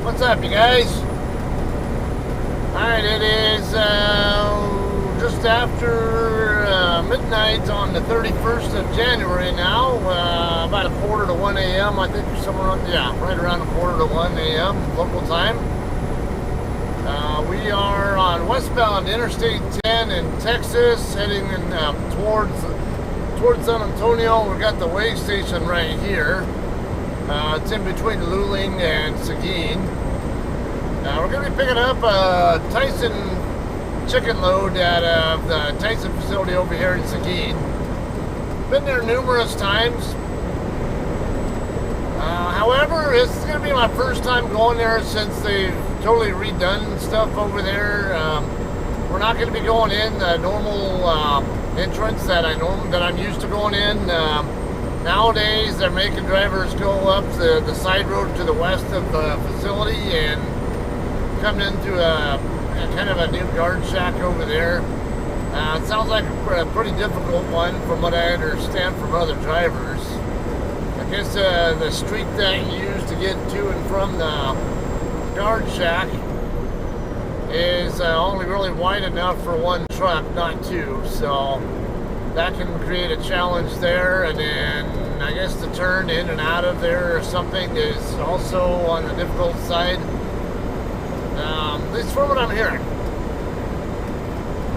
What's up, you guys? Alright, it is just after midnight on the 31st of January now, about a quarter to 1 a.m. I think somewhere around, yeah, right around a quarter to 1 a.m. local time. We are on westbound Interstate 10 in Texas, heading in, towards San Antonio. We've got the weigh station right here. It's in between Luling and Seguin. We're going to be picking up a Tyson chicken load out of the Tyson facility over here in Seguin. Been there numerous times. However, it's going to be my first time going there since they've totally redone stuff over there. We're not going to be going in the normal entrance that I'm used to going in. Nowadays, they're making drivers go up the side road to the west of the facility and come into a kind of a new guard shack over there. It sounds like a pretty difficult one from what I understand from other drivers. I guess the street that you use to get to and from the guard shack is only really wide enough for one truck, not two, so that can create a challenge there. And then I guess the turn in and out of there or something is also on the difficult side, at least from what I'm hearing.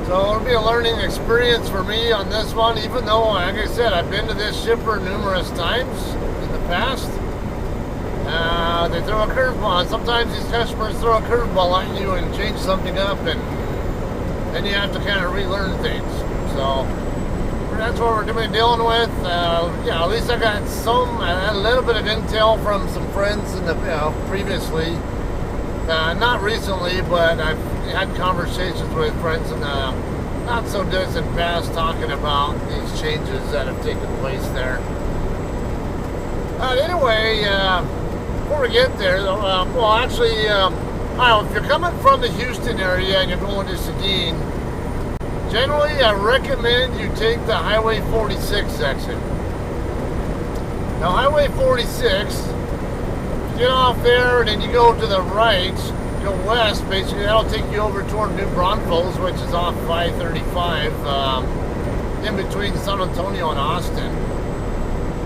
So it'll be a learning experience for me on this one, even though, like I said, I've been to this shipper numerous times in the past. They throw a curveball. Sometimes these customers throw a curveball at you and change something up, and then you have to kind of relearn things. So that's what we're going to be dealing with. Yeah, at least I got a little bit of intel from some friends in the previously. Not recently, but I've had conversations with friends in the not so distant past talking about these changes that have taken place there. Anyway, before we get there, well, actually, if you're coming from the Houston area and you're going to Seguin, generally I recommend you take the Highway 46 exit. Now, Highway 46, get off there and then you go to the right, go west, basically that'll take you over toward New Braunfels, which is off 535, in between San Antonio and Austin.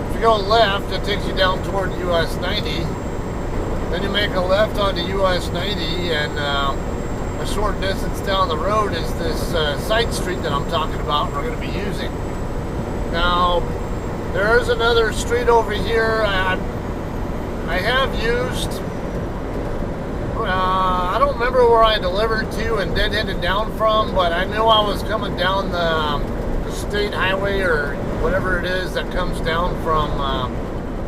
If you go left, it takes you down toward US 90. Then you make a left onto US 90, and a short distance down the road is this side street that I'm talking about we're going to be using. Now, there is another street over here I have used. I don't remember where I delivered to and then headed down from, but I knew I was coming down the state highway or whatever it is that comes down from,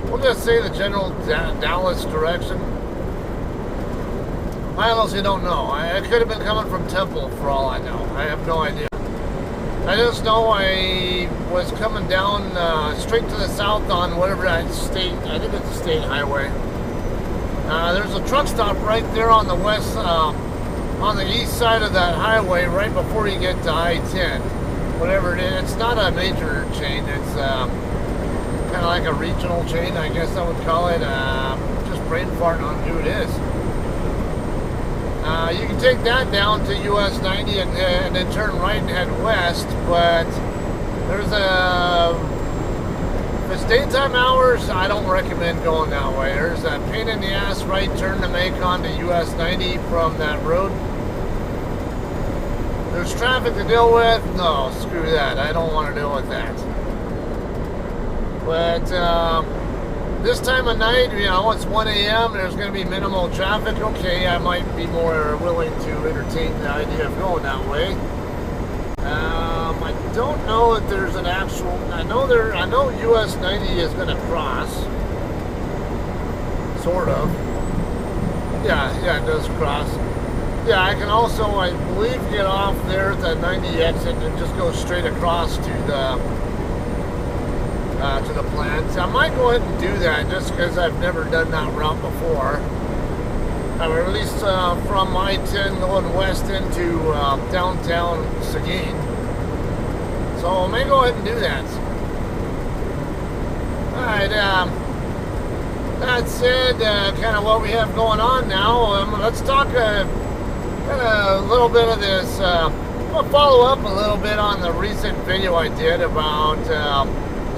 we'll just say the general Dallas direction. I honestly don't know. I could have been coming from Temple for all I know. I have no idea. I just know I was coming down straight to the south on whatever that state, I think it's a state highway. There's a truck stop right there on the west, on the east side of that highway, right before you get to I-10. Whatever it is, it's not a major chain. It's kind of like a regional chain, I guess I would call it. Just brain farting on who it is. You can take that down to US 90 and then turn right and head west, but there's if it's daytime hours, I don't recommend going that way. There's a pain in the ass right turn to make onto US 90 from that road. There's traffic to deal with. No, screw that. I don't want to deal with that. But this time of night, it's 1 a.m., there's going to be minimal traffic. Okay, I might be more willing to entertain the idea of going that way. I don't know that there's an actual, I know US 90 is going to cross. Sort of. Yeah, it does cross. Yeah, I can also, I believe, get off there at the 90 exit and just go straight across to the plant. I might go ahead and do that just because I've never done that route before. Or at least from I-10 going west into downtown Seguin. So I may go ahead and do that. Alright, That said, kind of what we have going on now, let's talk kind of a little bit of this. I'll follow up a little bit on the recent video I did about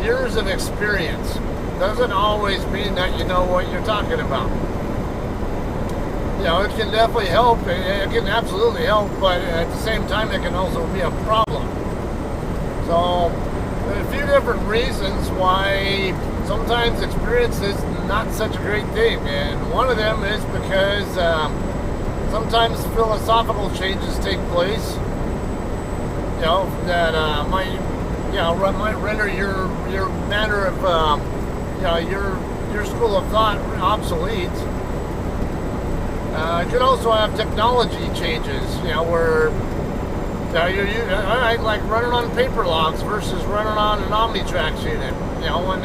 years of experience. Doesn't always mean that you know what you're talking about. You know, it can definitely help. It can absolutely help, but at the same time, it can also be a problem. So, there are a few different reasons why sometimes experience is not such a great thing, and one of them is because sometimes philosophical changes take place. You know, that might render your manner of your school of thought obsolete. You could also have technology changes. You know, where like running on paper logs versus running on an OmniTrax unit. You know, when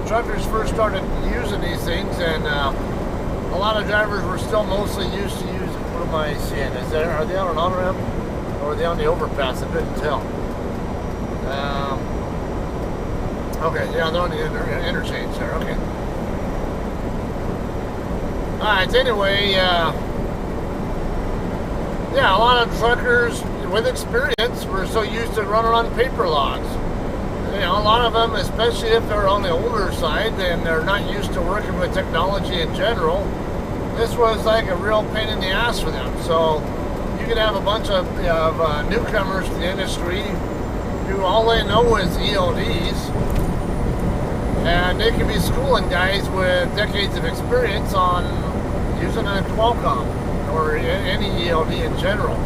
truckers first started using these things, and a lot of drivers were still mostly used to using. What am I seeing? Are they on an on-ramp or are they on the overpass? I couldn't tell. Okay, yeah, they're on the interchange there. Okay. All right. Anyway, a lot of truckers with experience were so used to running on paper logs. You know, a lot of them, especially if they're on the older side and they're not used to working with technology in general, this was like a real pain in the ass for them. So you could have a bunch of newcomers to the industry who all they know is ELDs, and they could be schooling guys with decades of experience on using a Qualcomm or any ELD in general.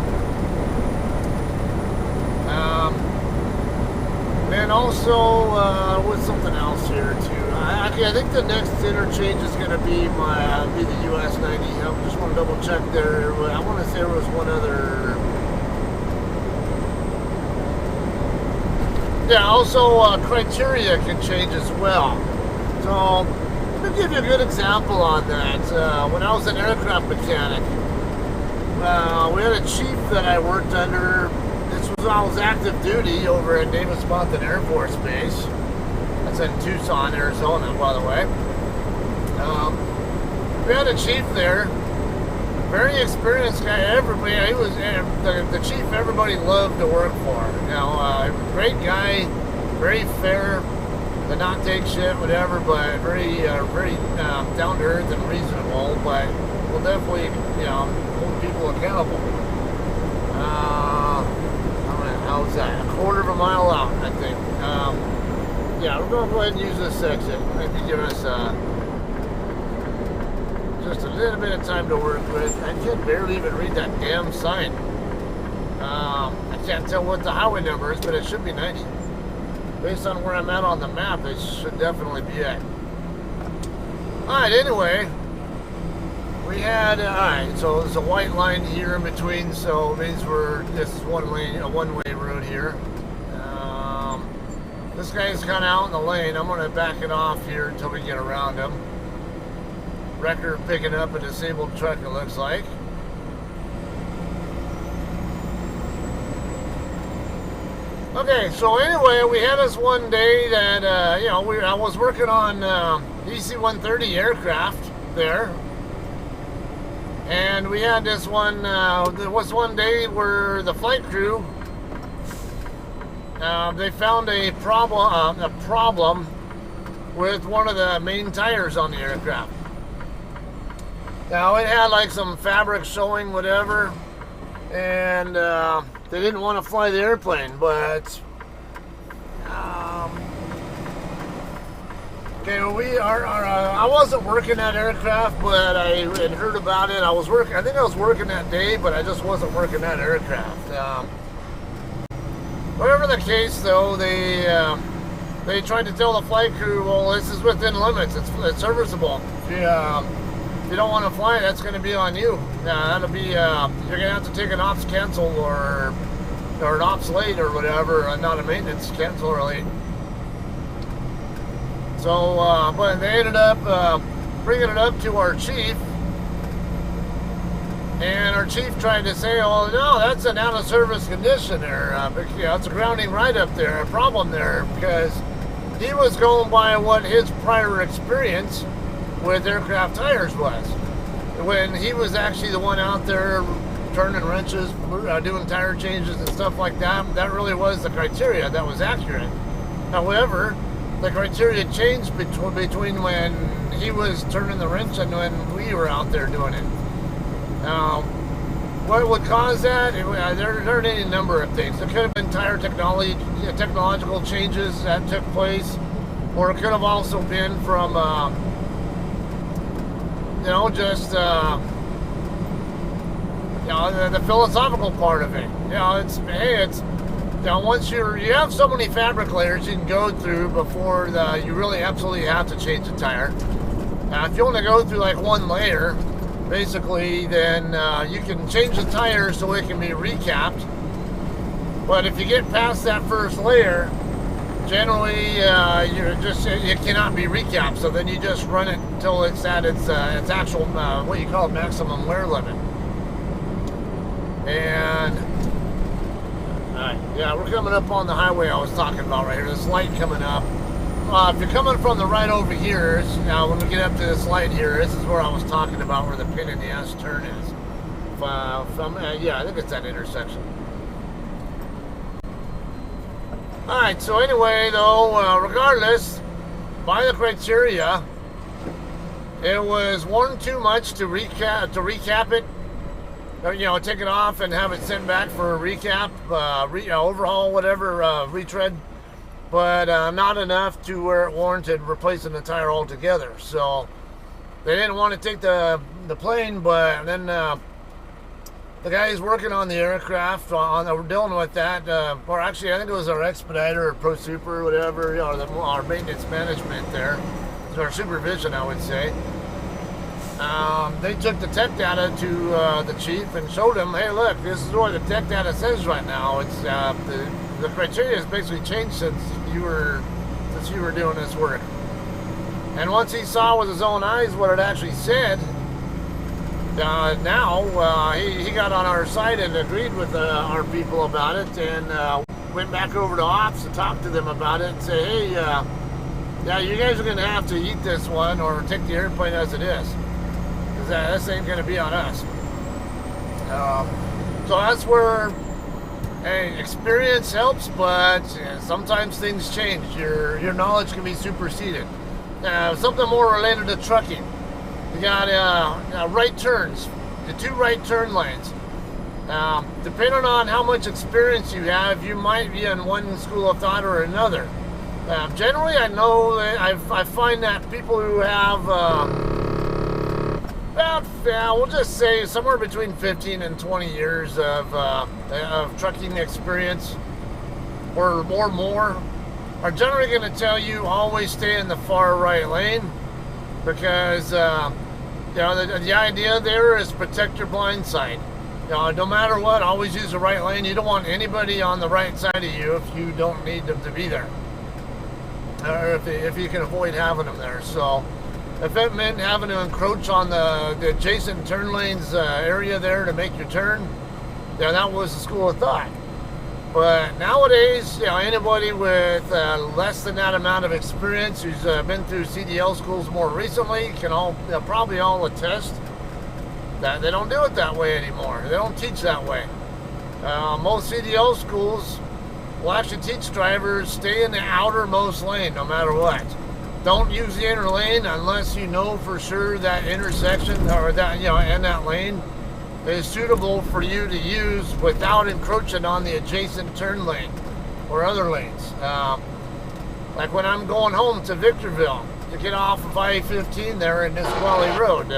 And also with something else here too. I think the next interchange is going to be the US 90. I just want to double check there. I want to say there was one other. Yeah, also criteria can change as well. So let me give you a good example on that. When I was an aircraft mechanic, we had a chief that I worked under. This was when I was active duty over at Davis-Monthan Air Force Base. That's in Tucson, Arizona, by the way. We had a chief there, very experienced guy. Everybody, he was the chief. Everybody loved to work for. You know, great guy, very fair, did not take shit, whatever, but very down to earth and reasonable. But will definitely, hold people accountable. How's that? A quarter of a mile out, I think. Yeah, we're going to go ahead and use this section. Maybe give us just a little bit of time to work with. I can barely even read that damn sign. I can't tell what the highway number is, but it should be 90. Based on where I'm at on the map, it should definitely be it. Alright, anyway. We had, alright, so there's a white line here in between, so it means this is a one-way road here. This guy's kind of out in the lane. I'm going to back it off here until we get around him. Wrecker picking up a disabled truck, it looks like. Okay, so anyway, we had this one day that, I was working on DC-130 aircraft there. And we had this one, there was one day where the flight crew, they found a problem with one of the main tires on the aircraft. Now, it had like some fabric showing, whatever, and they didn't want to fly the airplane, but okay, I wasn't working that aircraft, but I had heard about it. I think I was working that day, but I just wasn't working that aircraft. Whatever the case, though, they tried to tell the flight crew, well, this is within limits. It's serviceable. If you don't want to fly, that's going to be on you. That'll be you're going to have to take an ops cancel or an ops late or whatever, not a maintenance cancel or late. So, but they ended up bringing it up to our chief, and our chief tried to say, "Oh no, that's an out-of-service condition there. It's a grounding right up there, a problem there, because he was going by what his prior experience with aircraft tires was. When he was actually the one out there turning wrenches, doing tire changes and stuff like that, that really was the criteria that was accurate. However, the criteria changed between when he was turning the wrench and when we were out there doing it. What would cause that? There are any number of things. It could have been tire technological changes that took place, or it could have also been from, just the philosophical part of it. Once you have so many fabric layers you can go through before you really absolutely have to change the tire. If you want to go through like one layer, basically, then you can change the tire so it can be recapped. But if you get past that first layer, generally it cannot be recapped. So then you just run it until it's at its actual what you call maximum wear limit. And yeah, we're coming up on the highway I was talking about right here. This light coming up. If you're coming from the right over here, now when we get up to this light here, this is where I was talking about where the pin in the S turn is. Yeah, I think it's that intersection. Alright, so anyway, though, regardless, by the criteria, it was one too much to recap it, or, take it off and have it sent back for a recap, overhaul, whatever, retread. But not enough to where it warranted replacing the tire altogether. So they didn't want to take the plane, but then the guys working on the aircraft, dealing with that, or actually I think it was our expediter or pro super or whatever, our maintenance management there, our supervision I would say. They took the tech data to the chief and showed him, hey look, this is what the tech data says right now. It's the criteria has basically changed since you were doing this work. And once he saw with his own eyes what it actually said, now he got on our side and agreed with our people about it, and went back over to ops to talk to them about it and say, hey, yeah, you guys are going to have to eat this one or take the airplane as it is, because this ain't going to be on us. So that's where, hey, experience helps, but sometimes things change. Your knowledge can be superseded. Something more related to trucking. You got right turns, the 2 right turn lanes. Depending on how much experience you have, you might be in one school of thought or another. Generally, I know that I find that people who have we'll just say somewhere between 15 and 20 years of trucking experience or more are generally going to tell you always stay in the far right lane, because the idea there is protect your blind side. No matter what, always use the right lane. You don't want anybody on the right side of you if you don't need them to be there, or if you can avoid having them there. So if it meant having to encroach on the adjacent turn lanes area there to make your turn, that was the school of thought. But nowadays, anybody with less than that amount of experience, who's been through CDL schools more recently, they'll probably all attest that they don't do it that way anymore. They don't teach that way. Most CDL schools will actually teach drivers stay in the outermost lane no matter what. Don't use the inner lane unless you know for sure that intersection or that and that lane is suitable for you to use without encroaching on the adjacent turn lane or other lanes. Like when I'm going home to Victorville to get off of I-15 there in Nisqually Road,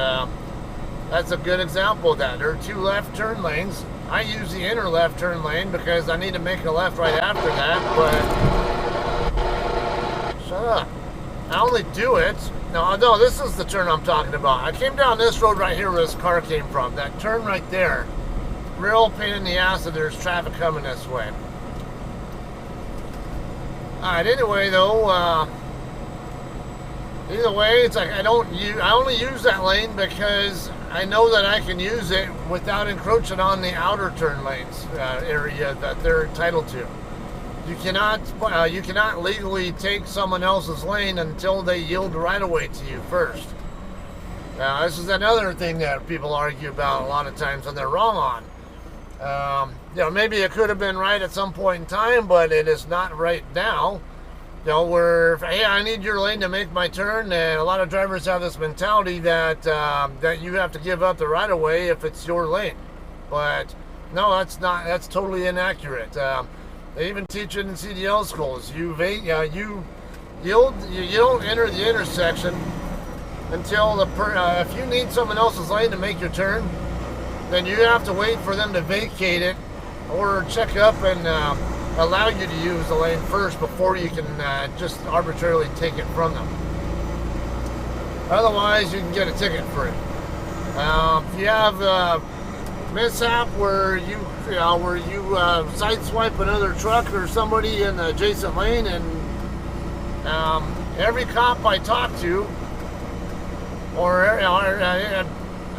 that's a good example of that. There are 2 left turn lanes. I use the inner left turn lane because I need to make a left right after that, but shut up. I only do it. No, this is the turn I'm talking about. I came down this road right here where this car came from. That turn right there, real pain in the ass if there's traffic coming this way. Alright, anyway though, either way, it's like I only use that lane because I know that I can use it without encroaching on the outer turn lanes area that they're entitled to. you cannot legally take someone else's lane until they yield right away to you first. Now, this is another thing that people argue about a lot of times, and they're wrong on. You know, maybe it could have been right at some point in time, but it is not right now. You know, where, hey, I need your lane to make my turn, and a lot of drivers have this mentality that that you have to give up the right of way if it's your lane. But no, that's not. That's totally inaccurate. They even teach it in CDL schools. You don't enter the intersection until if you need someone else's lane to make your turn, then you have to wait for them to vacate it or check up and allow you to use the lane first before you can just arbitrarily take it from them. Otherwise, you can get a ticket for it. If you have a mishap where you sideswipe another truck or somebody in the adjacent lane, and every cop I talk to, or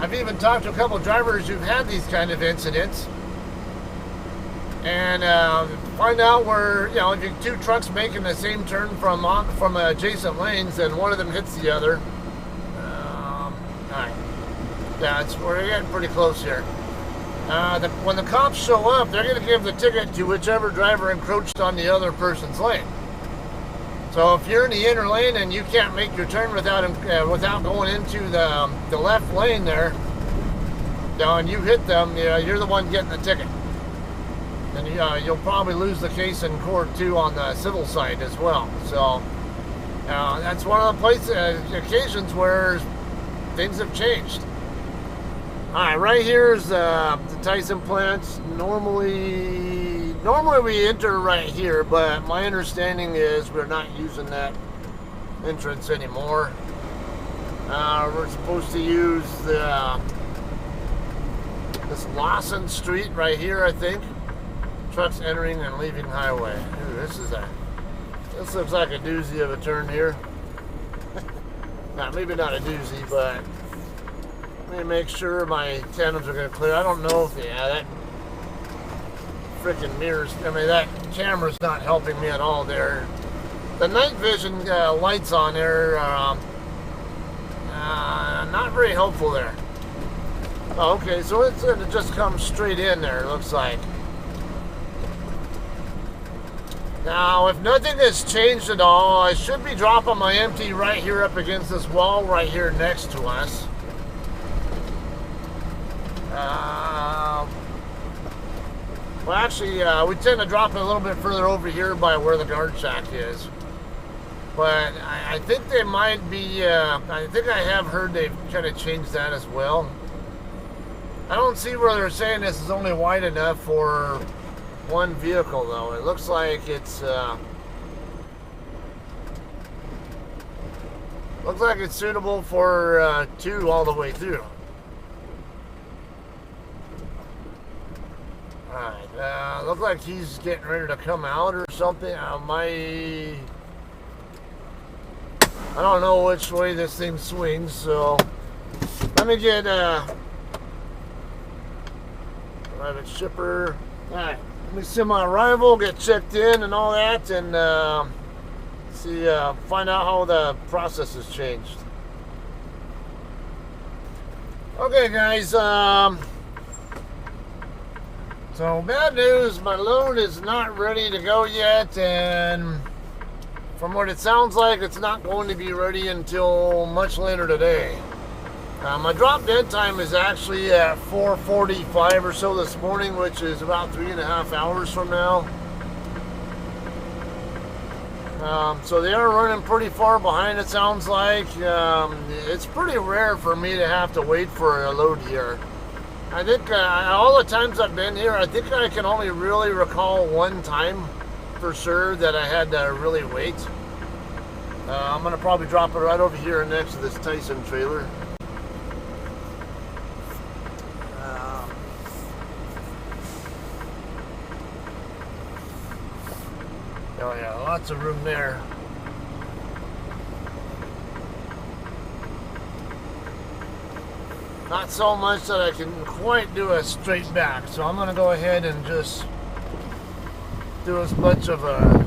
I've even talked to a couple of drivers who've had these kind of incidents, and find out where, you know, if you two trucks making the same turn from adjacent lanes, and one of them hits the other. All right, yeah, we're getting pretty close here. When the cops show up, they're going to give the ticket to whichever driver encroached on the other person's lane. So if you're in the inner lane and you can't make your turn without going into the left lane there, and you hit them, you're the one getting the ticket. And you'll probably lose the case in court too on the civil side as well. So that's one of the occasions where things have changed. All right, right here is the Tyson plant. Normally we enter right here, but my understanding is we're not using that entrance anymore. We're supposed to use this Lawson Street right here, I think. Trucks entering and leaving highway. Ooh, this looks like a doozy of a turn here. Maybe not a doozy, but let me make sure my tandems are going to clear. I don't know if that freaking mirrors, that camera's not helping me at all there. The night vision lights on there are not very helpful there. Oh, okay, so it's going to just come straight in there, it looks like. Now, if nothing has changed at all, I should be dropping my empty right here up against this wall right here next to us. Well, actually, we tend to drop it a little bit further over here by where the guard shack is. But I think they might be, I think I have heard they've kind of changed that as well. I don't see where they're saying this is only wide enough for one vehicle, though. It looks like it's suitable for two all the way through. Alright, looks like he's getting ready to come out or something. I don't know which way this thing swings, so let me get private shipper. Alright, let me see my arrival, get checked in and all that, and find out how the process has changed. Okay, guys, so bad news, my load is not ready to go yet, and from what it sounds like, it's not going to be ready until much later today. My drop dead time is actually at 4:45 or so this morning, which is about 3.5 hours from now. So they are running pretty far behind, it sounds like. It's pretty rare for me to have to wait for a load here. I think all the times I've been here, I think I can only really recall one time for sure that I had to really wait. I'm going to probably drop it right over here next to this Tyson trailer. Oh yeah, lots of room there. Not so much that I can quite do a straight back, so I'm going to go ahead and just do as much of a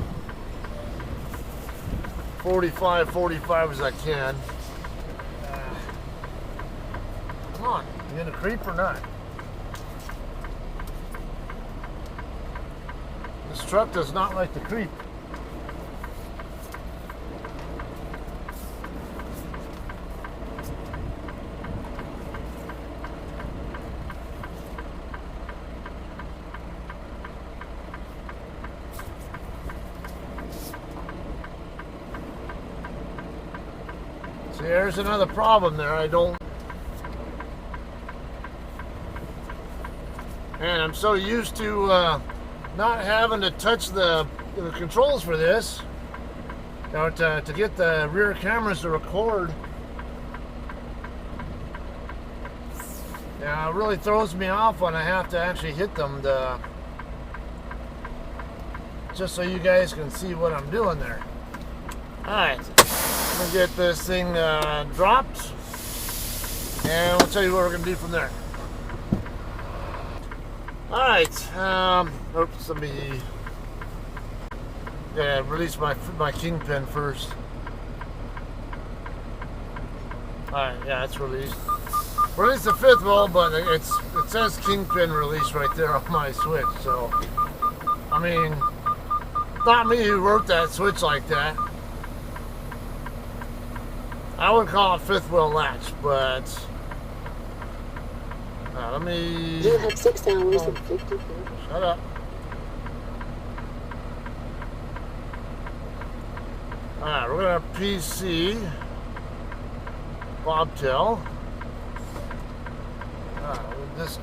45 as I can. Come on, you gonna creep or not? This truck does not like to creep. See, there's another problem there. And I'm so used to not having to touch the controls for this, you know, to get the rear cameras to record. Yeah, it really throws me off when I have to actually hit them just so you guys can see what I'm doing there. Alright, I'm going to get this thing dropped, and we'll tell you what we're going to do from there. Alright, oops, let me release my kingpin first. Alright, yeah, it's released. Release the fifth wheel, but it says kingpin release right there on my switch, so, I mean, not me who wrote that switch like that. I would call it fifth wheel latch, but let me... You have 6 hours and 54. Shut up. Alright, we're going to PC Bobtail. We'll just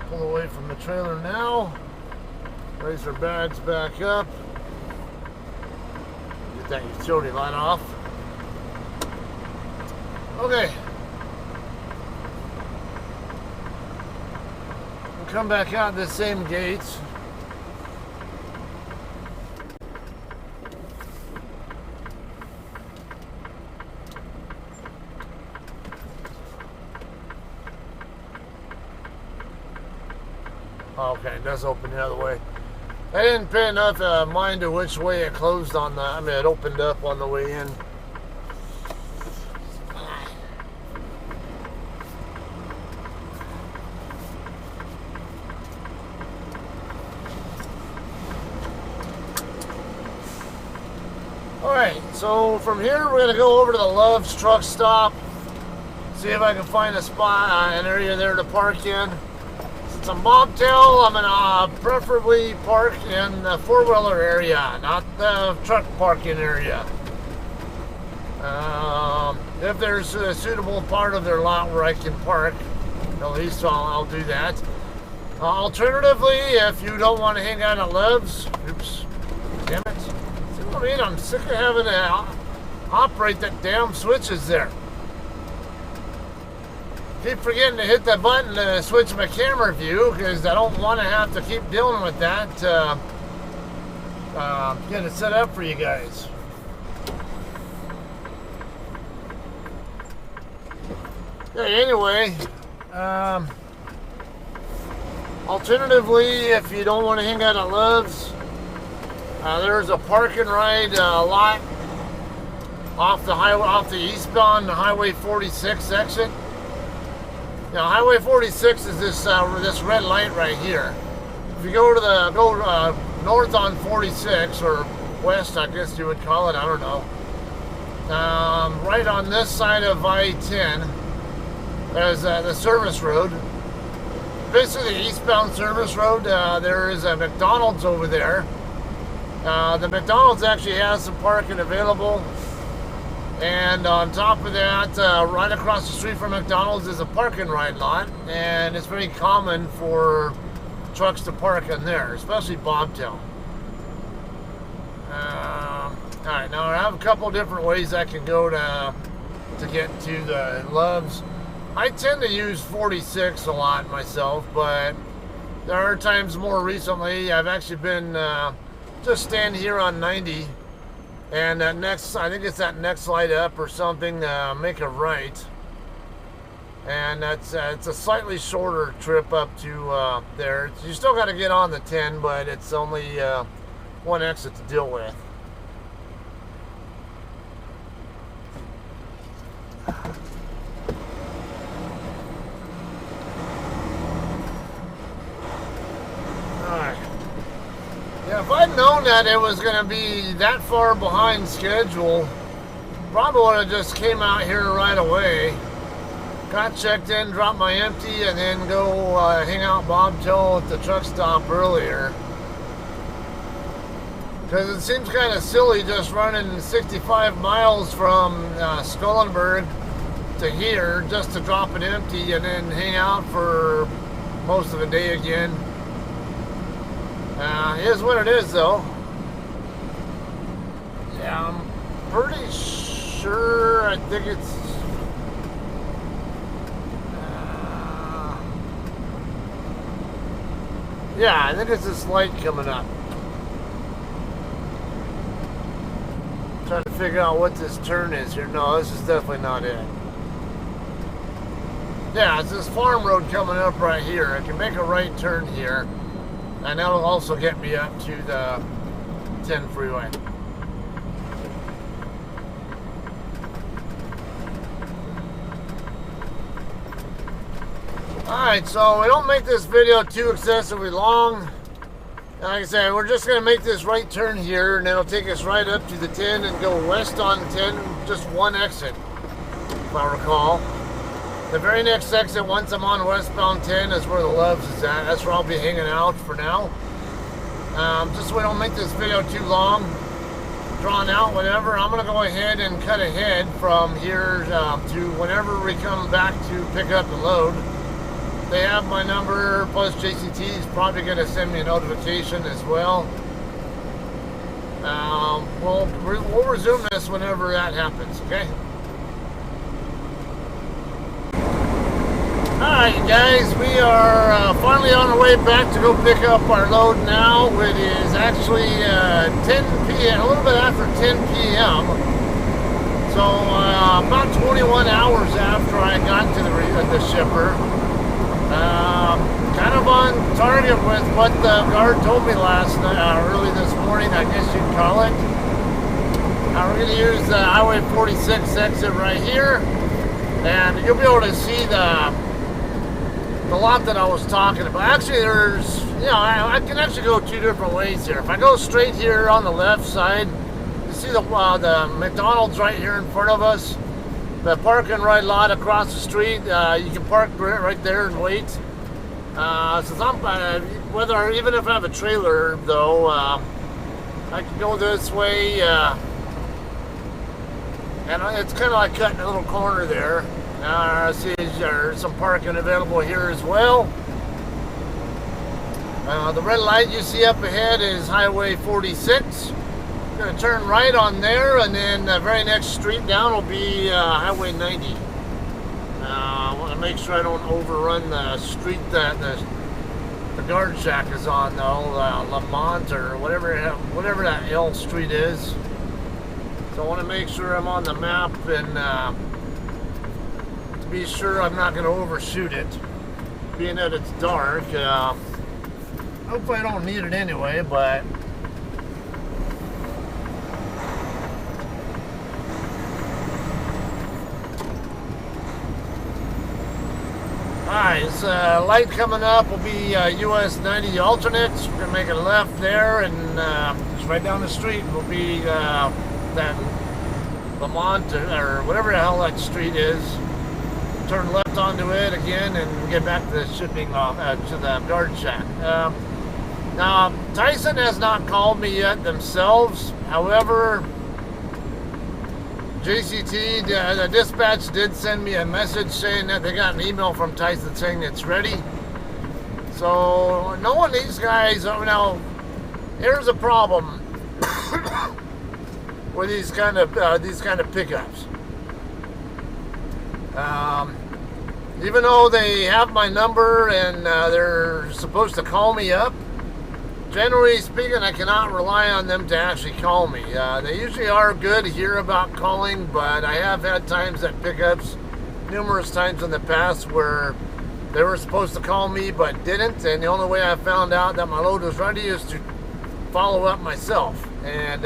pull away from the trailer now. Raise our bags back up. Get that utility light off. Okay. We'll come back out the same gates. Okay, it does open the other way. I didn't pay enough mind to which way it closed on the, I mean, it opened up on the way in. Alright, so from here we're going to go over to the Love's truck stop. See if I can find a spot, an area there to park in. Since I'm Bobtail, I'm going to preferably park in the four-wheeler area, not the truck parking area. If there's a suitable part of their lot where I can park, at least I'll do that. Alternatively, if you don't want to hang out at Love's, oops, damn it. See what I mean? I'm sick of having to operate that damn switches there. Keep forgetting to hit that button to switch my camera view because I don't want to have to keep dealing with that to get it set up for you guys. Okay, anyway, alternatively, if you don't want to hang out at Love's, there's a park and ride lot off the highway, off the eastbound Highway 46 exit. Now, Highway 46 is this this red light right here. If you go to north on 46 or west, I guess you would call it. I don't know. Right on this side of I-10, there's the service road. Basically, the eastbound service road. There is a McDonald's over there. The McDonald's actually has some parking available. And on top of that, right across the street from McDonald's is a park and ride lot, and it's very common for trucks to park in there, especially Bobtail. Alright, now I have a couple different ways I can go to get to the Love's. I tend to use 46 a lot myself, but there are times more recently I've actually been just standing here on 90. And that next, I think it's that next light up or something, make a right. And that's it's a slightly shorter trip up to there. You still got to get on the 10, but it's only one exit to deal with. Alright. Yeah, if I'd known that it was going to be that far behind schedule, probably would have just came out here right away. Got checked in, dropped my empty, and then go hang out Bobtail at the truck stop earlier. Because it seems kind of silly just running 65 miles from Scullenburg to here just to drop it empty and then hang out for most of the day again. It is what it is, though. Yeah, I'm pretty sure. I think it's. Yeah, I think it's this light coming up. Trying to figure out what this turn is here. No, this is definitely not it. Yeah, it's this farm road coming up right here. I can make a right turn here. And that'll also get me up to the 10 freeway. Alright, so we don't make this video too excessively long. Like I said, we're just going to make this right turn here, and it'll take us right up to the 10 and go west on 10, just one exit, if I recall. The very next exit, once I'm on westbound 10, is where the Loves is at. That's where I'll be hanging out for now. Just so we don't make this video too long, drawn out, whatever, I'm going to go ahead and cut ahead from here to whenever we come back to pick up the load. They have my number, plus JCT is probably going to send me a notification as well. We'll resume this whenever that happens, okay? Alright, guys, we are finally on our way back to go pick up our load now. It is actually 10 p.m., a little bit after 10 p.m. So about 21 hours after I got to the shipper. Kind of on target with what the guard told me last night, early this morning, I guess you'd call it. We're going to use the Highway 46 exit right here, and you'll be able to see the lot that I was talking about. Actually, there's, I can actually go two different ways here. If I go straight here on the left side, you see the McDonald's right here in front of us. The park and ride lot across the street, you can park right there and wait. Since I'm, even if I have a trailer though, I can go this way, and it's kind of like cutting a little corner there. I see there's some parking available here as well. The red light you see up ahead is Highway 46. Going to turn right on there, and then the very next street down will be Highway 90. I want to make sure I don't overrun the street that the guard shack is on, though, Lamont or whatever that L street is. So I want to make sure I'm on the map and to be sure I'm not going to overshoot it, being that it's dark. Hopefully I don't need it anyway, but. Alright, this light coming up will be US 90 alternates. We're going to make a left there, and just right down the street will be that Lamont or whatever the hell that street is. Turn left onto it again and get back to the shipping to the guard shack. Now, Tyson has not called me yet themselves. However, JCT, the dispatch did send me a message saying that they got an email from Tyson saying it's ready. So, knowing these guys, now, here's a problem with these kind of pickups. Even though they have my number and they're supposed to call me up, generally speaking, I cannot rely on them to actually call me. They usually are good here about calling, but I have had times at pickups, numerous times in the past, where they were supposed to call me but didn't, and the only way I found out that my load was ready is to follow up myself. And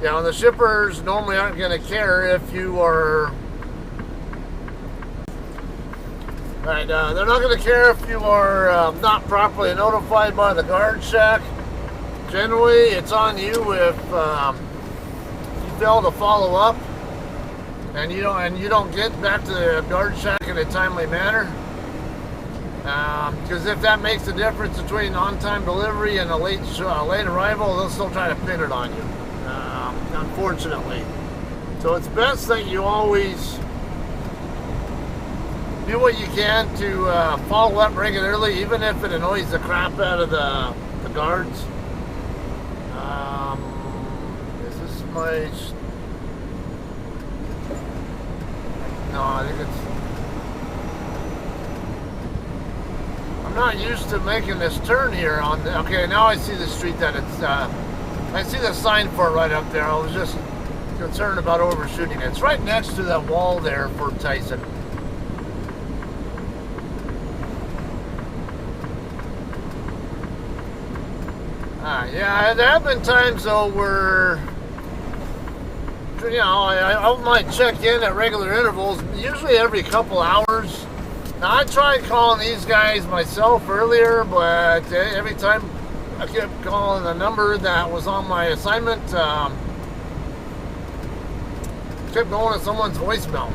you know, the shippers normally aren't going to care if you are. Right, they're not going to care if you are not properly notified by the guard shack. Generally, it's on you if you fail to follow up and you don't get back to the guard shack in a timely manner. Because if that makes the difference between on-time delivery and a late arrival, they'll still try to pin it on you. Unfortunately, so it's best that you always do what you can to follow up regularly, even if it annoys the crap out of the guards. Is this my... No, I think it's... I'm not used to making this turn here on the... Okay, now I see the street that it's... I see the sign for it right up there. I was just concerned about overshooting it. It's right next to that wall there for Tyson. Yeah, there have been times though where, you know, I might check in at regular intervals, usually every couple hours. Now I tried calling these guys myself earlier, but every time I kept calling the number that was on my assignment, kept going to someone's voicemail.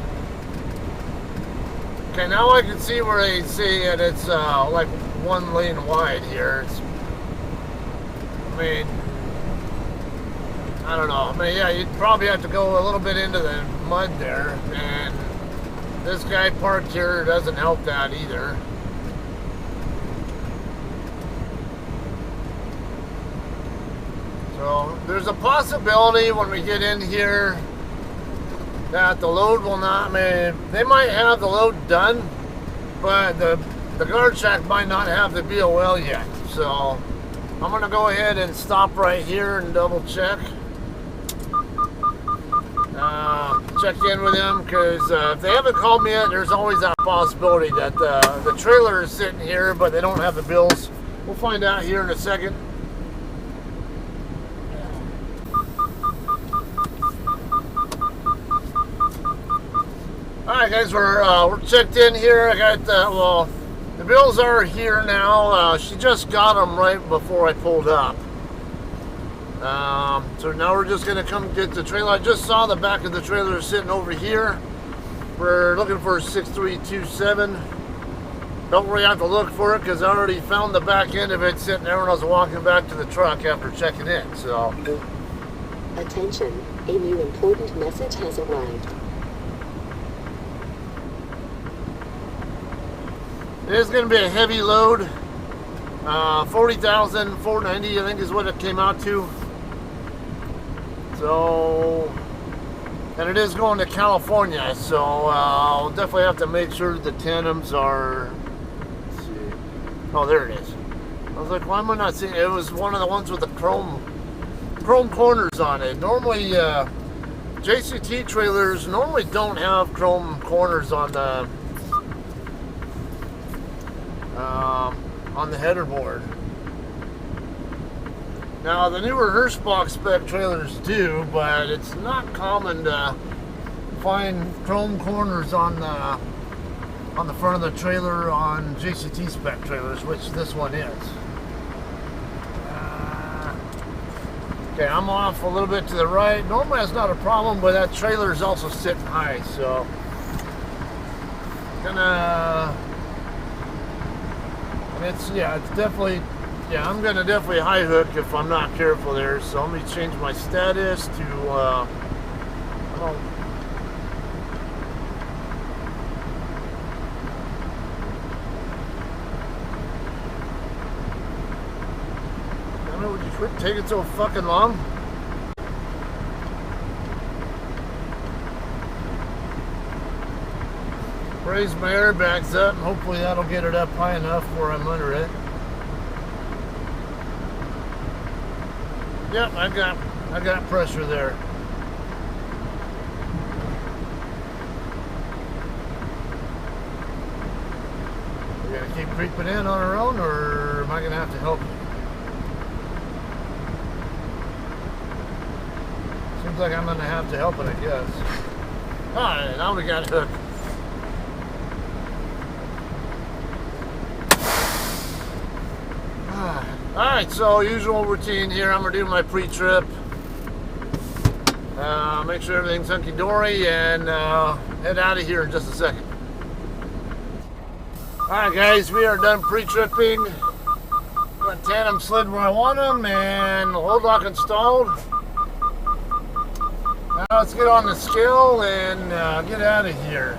Okay, now I can see where they say that it's like one lane wide here. I mean, I don't know. I mean, yeah, you'd probably have to go a little bit into the mud there, and this guy parked here doesn't help that either. So there's a possibility when we get in here that the load will not, I mean, they might have the load done, but the guard shack might not have the BOL yet. So I'm going to go ahead and stop right here and double check. Check in with them, because if they haven't called me yet, there's always that possibility that the trailer is sitting here, but they don't have the bills. We'll find out here in a second. Alright guys, we're checked in here. I got, well, the bills are here now. She just got them right before I pulled up. So now we're just going to come get the trailer. I just saw the back of the trailer sitting over here. We're looking for 6327. Don't really have to look for it because I already found the back end of it sitting there when I was walking back to the truck after checking in. So, attention, a new important message has arrived. it is going to be a heavy load. 40,490 I think is what it came out to. So, and it is going to California, so I'll definitely have to make sure the tandems are, let's see, oh there it is. I was like, why am I not seeing it? It was one of the ones with the chrome corners on it. Normally JCT trailers normally don't have chrome corners on the header board. Now the newer Hirschbach spec trailers do, but it's not common to find chrome corners on the front of the trailer on JCT spec trailers, which this one is. Okay, I'm off a little bit to the right. Normally that's not a problem, but that trailer is also sitting high, so it's definitely. Yeah, I'm going to definitely high hook if I'm not careful there. So let me change my status to, I don't know, would you quit taking so fucking long? Raise my airbags up and hopefully that'll get it up high enough where I'm under it. Yep, I got pressure there. We're gonna keep creeping in on our own, or am I gonna have to help you? like I'm gonna have to help it, I guess. Alright, now we got hooked. Alright, so usual routine here. I'm gonna do my pre-trip. Make sure everything's hunky-dory and head out of here in just a second. Alright guys, we are done pre-tripping. Got tandem slid where I want them and the load lock installed. Now let's get on the scale and get out of here.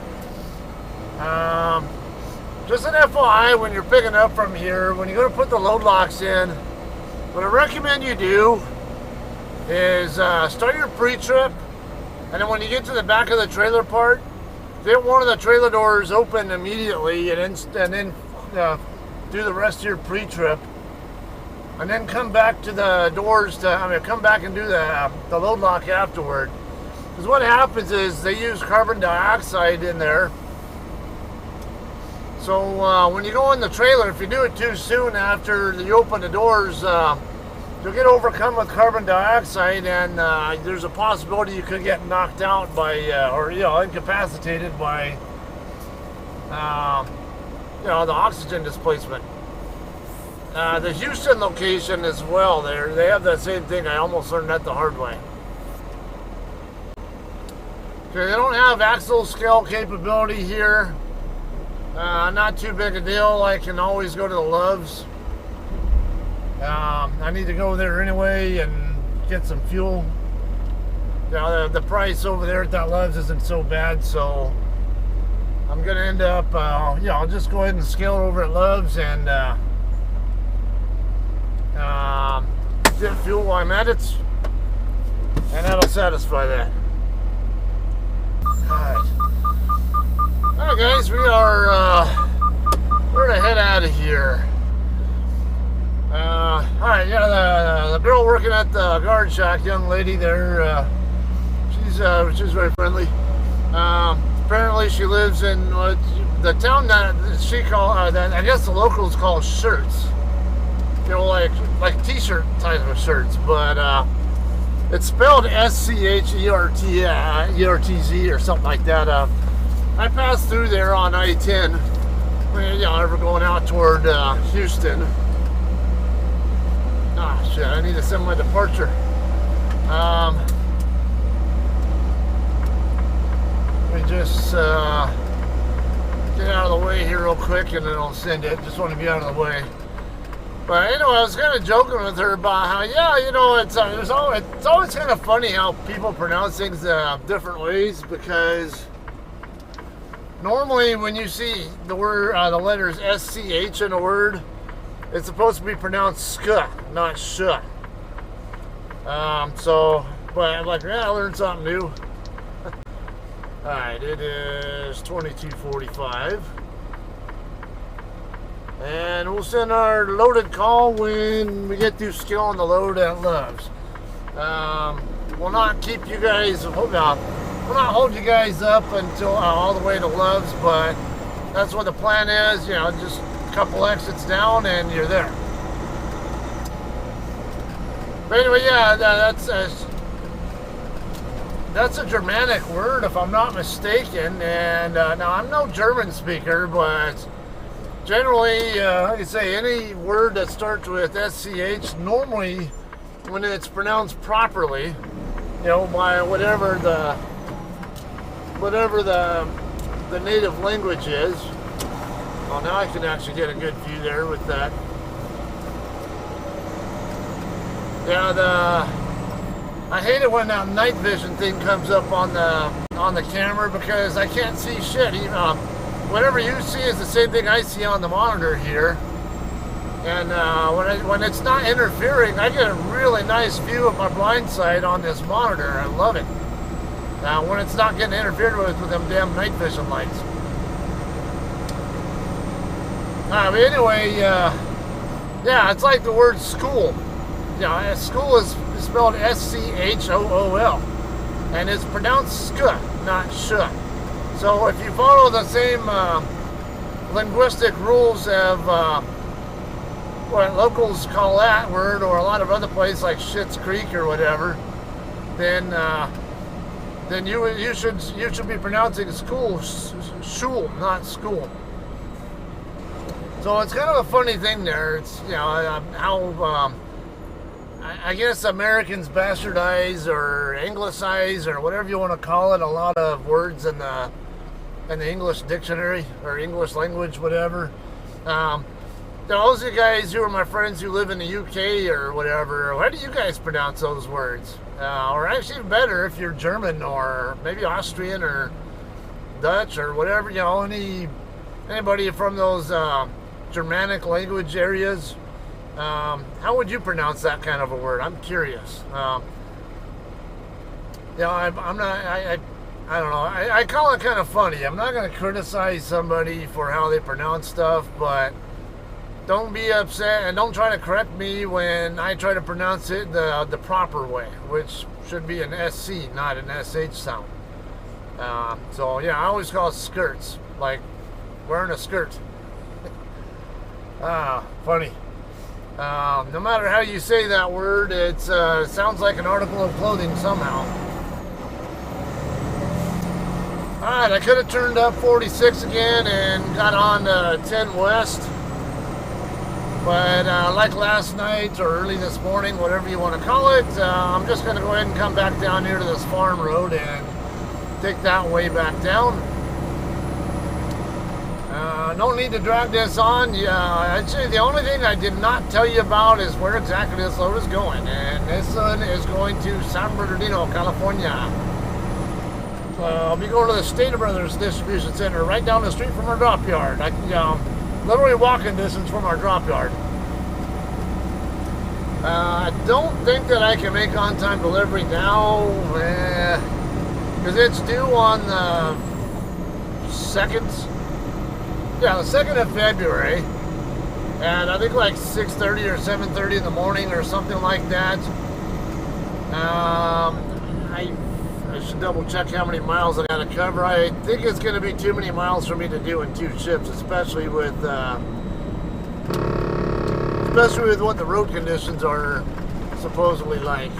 Just an FYI, when you're picking up from here, when you go to put the load locks in, what I recommend you do is start your pre-trip, and then when you get to the back of the trailer part, get one of the trailer doors open immediately, and then do the rest of your pre-trip, and then come back to the doors come back and do the load lock afterward. Because what happens is they use carbon dioxide in there. So when you go in the trailer, if you do it too soon after you open the doors, you'll get overcome with carbon dioxide, and there's a possibility you could get knocked out by, or incapacitated by, the oxygen displacement. The Houston location as well, they have that same thing. I almost learned that the hard way. Okay, they don't have axle scale capability here. Not too big a deal. I can always go to the Loves. I need to go there anyway and get some fuel. The price over there at that Loves isn't so bad, so I'm gonna end up, I'll just go ahead and scale over at Loves and get fuel while I'm at it, and that'll satisfy that. Alright guys, we're gonna head out of here. Alright, the girl working at the guard shack, young lady there, she's very friendly. Apparently she lives in the town that she call, that I guess the locals call Shirts. Like t-shirt type of shirts, but it's spelled S-C-H-E-R-T-Z or something like that. I passed through there on I-10 when ever going out toward Houston. Shit, I need to send my departure. Let me just get out of the way here real quick and then I'll send it. Just want to be out of the way. But anyway, I was kind of joking with her about how, it's always kind of funny how people pronounce things different ways, because normally when you see the word, the letters SCH in a word, it's supposed to be pronounced ska, not sh. But I'm like, I learned something new. Alright, it is 22:45. And we'll send our loaded call when we get through skilling the load at Loves. We'll not keep you guys, we'll not hold you guys up until all the way to Loves, but that's what the plan is. Just a couple exits down and you're there. But anyway, that's a Germanic word, if I'm not mistaken. And now I'm no German speaker, but generally, like I say, any word that starts with SCH, normally when it's pronounced properly, by whatever the native language is. Oh, now I can actually get a good view there with that. I hate it when that night vision thing comes up on the camera, because I can't see shit. Whatever you see is the same thing I see on the monitor here. And when it's not interfering, I get a really nice view of my blind side on this monitor. I love it. When it's not getting interfered with them damn night vision lights. But anyway, it's like the word school. School is spelled S-C-H-O-O-L. And it's pronounced ska, not sh. So if you follow the same linguistic rules of what locals call that word, or a lot of other places like Schitt's Creek or whatever, then you should be pronouncing school shul, not school. So it's kind of a funny thing there. It's how I guess Americans bastardize or anglicize or whatever you want to call it a lot of words in the English dictionary or English language, whatever. Those of you guys who are my friends who live in the UK or whatever, how do you guys pronounce those words? Or actually better if you're German or maybe Austrian or Dutch or whatever, anybody from those Germanic language areas. How would you pronounce that kind of a word? I'm curious. I'm not. I don't know. I call it kind of funny. I'm not going to criticize somebody for how they pronounce stuff, but don't be upset and don't try to correct me when I try to pronounce it the proper way, which should be an SC, not an SH sound. So yeah, I always call it skirts, like wearing a skirt. Funny. No matter how you say that word, it sounds like an article of clothing somehow. Alright, I could have turned up 46 again and got on 10 West. But like last night or early this morning, whatever you want to call it, I'm just going to go ahead and come back down here to this farm road and take that way back down. No need to drag this on. Actually, the only thing I did not tell you about is where exactly this load is going. And this one is going to San Bernardino, California. I'll be going to the Stater Brothers Distribution Center right down the street from our drop yard. Literally walking distance from our drop yard. I don't think that I can make on-time delivery now, because it's due on the 2nd. Yeah, the 2nd of February, and I think like 6:30 or 7:30 in the morning or something like that. I should double check how many miles I gotta cover. I think it's gonna be too many miles for me to do in 2 shifts, especially with what the road conditions are supposedly like.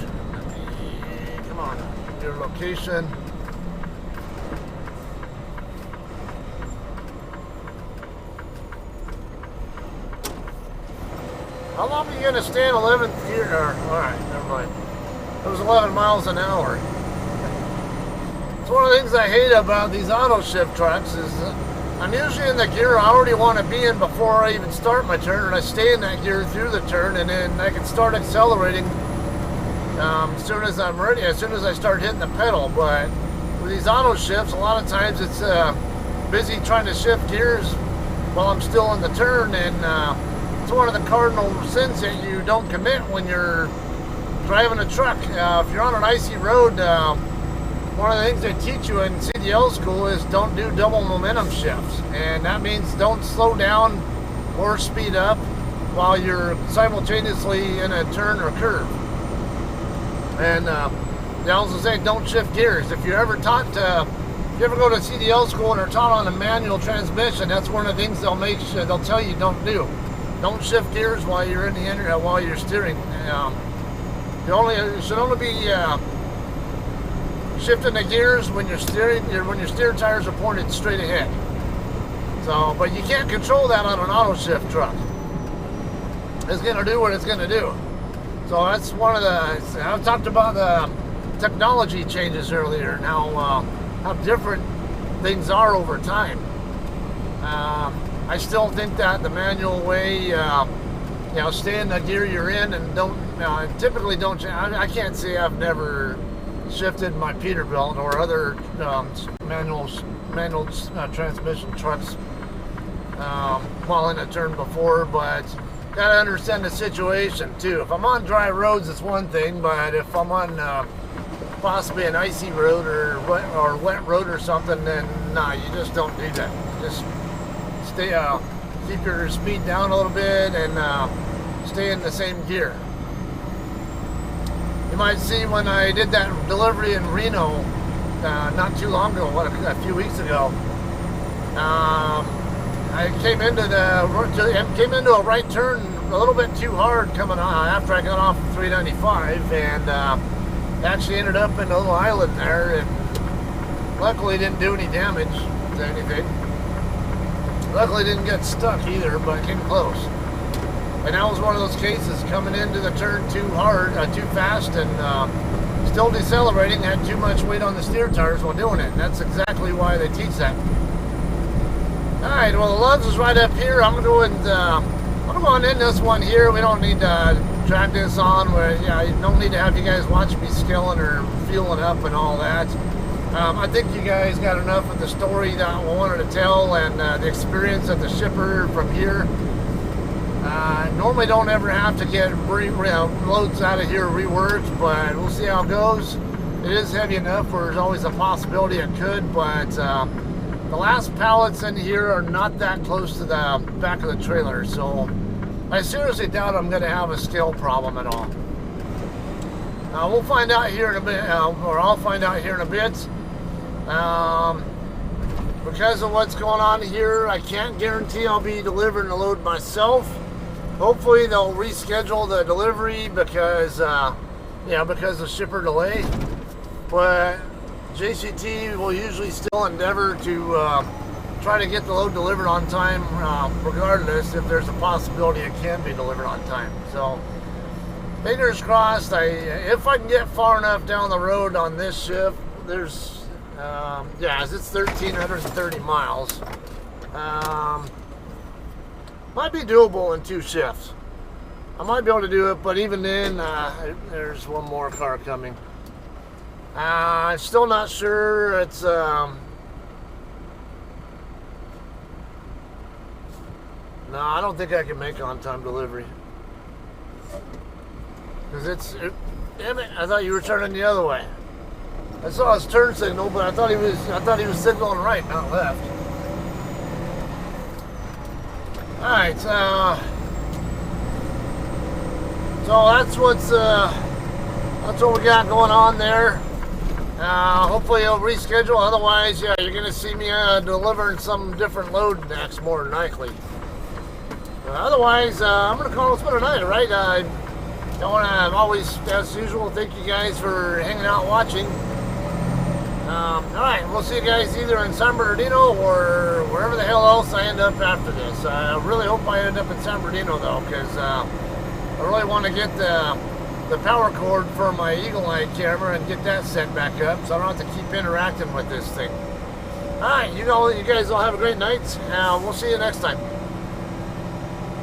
Come on, your location. How long are you going to stay in 11th gear? Alright, never mind. It was 11 miles an hour. It's one of the things I hate about these auto shift trucks is I'm usually in the gear I already want to be in before I even start my turn, and I stay in that gear through the turn, and then I can start accelerating as soon as I'm ready, as soon as I start hitting the pedal. But with these auto shifts, a lot of times it's busy trying to shift gears while I'm still in the turn, and it's one of the cardinal sins that you don't commit when you're driving a truck. If you're on an icy road, one of the things they teach you in CDL school is don't do double momentum shifts. And that means don't slow down or speed up while you're simultaneously in a turn or curve. And they also say don't shift gears. If you're ever taught to, if you ever go to CDL school and are taught on a manual transmission, that's one of the things they'll tell you don't do. Don't shift gears while you're in the while you're steering. You should only be shifting the gears when you're steering. When your steer tires are pointed straight ahead. So, but you can't control that on an auto shift truck. It's going to do what it's going to do. So that's one of the. I've talked about the technology changes earlier. Now, how different things are over time. I still think that the manual way, stay in the gear you're in and typically don't. I can't say I've never shifted my Peterbilt or other manual transmission trucks while in a turn before, but gotta understand the situation too. If I'm on dry roads, it's one thing, but if I'm on possibly an icy road or wet road or something, then nah, you just don't do that. Just keep your speed down a little bit and stay in the same gear. You might see when I did that delivery in Reno not too long ago, a few weeks ago, I came into a right turn a little bit too hard coming on after I got off of 395, and Actually ended up in a little island there, and luckily didn't do any damage to anything. Luckily didn't get stuck either, but came close. And that was one of those cases, coming into the turn too hard, too fast, and still decelerating, had too much weight on the steer tires while doing it. And that's exactly why they teach that. Alright, well the Loves is right up here. I'm gonna go and I'm gonna go on in this one here. We don't need to drag this on. Yeah, you don't need to have you guys watch me skilling or fueling up and all that. I think you guys got enough of the story that I wanted to tell, and the experience of the shipper from here. Normally don't ever have to get loads out of here reworked, but we'll see how it goes. It is heavy enough where there's always a possibility it could, but the last pallets in here are not that close to the back of the trailer, so I seriously doubt I'm going to have a scale problem at all. We'll find out here in a bit, or I'll find out here in a bit. Because of what's going on here, I can't guarantee I'll be delivering the load myself. Hopefully they'll reschedule the delivery because, because of shipper delay. But JCT will usually still endeavor to try to get the load delivered on time, regardless if there's a possibility it can be delivered on time. So, fingers crossed. If I can get far enough down the road on this shift, there's, it's 1,330 miles. Might be doable in 2 shifts. I might be able to do it, but even then, there's one more car coming. I'm still not sure. It's no, I don't think I can make on-time delivery. Because damn it, I thought you were turning the other way. I saw his turn signal, but I thought he was signaling right, not left. Alright, so that's what we got going on there. Hopefully he'll reschedule. Otherwise, yeah, you're gonna see me delivering some different load next, more than likely. Otherwise, I'm gonna call this one a night, right? I don't want to always, as usual, thank you guys for hanging out watching. Alright, we'll see you guys either in San Bernardino or wherever the hell else I end up after this. I really hope I end up in San Bernardino though, because I really want to get the power cord for my Eagle Eye camera and get that set back up so I don't have to keep interacting with this thing. Alright, you guys all have a great night. We'll see you next time.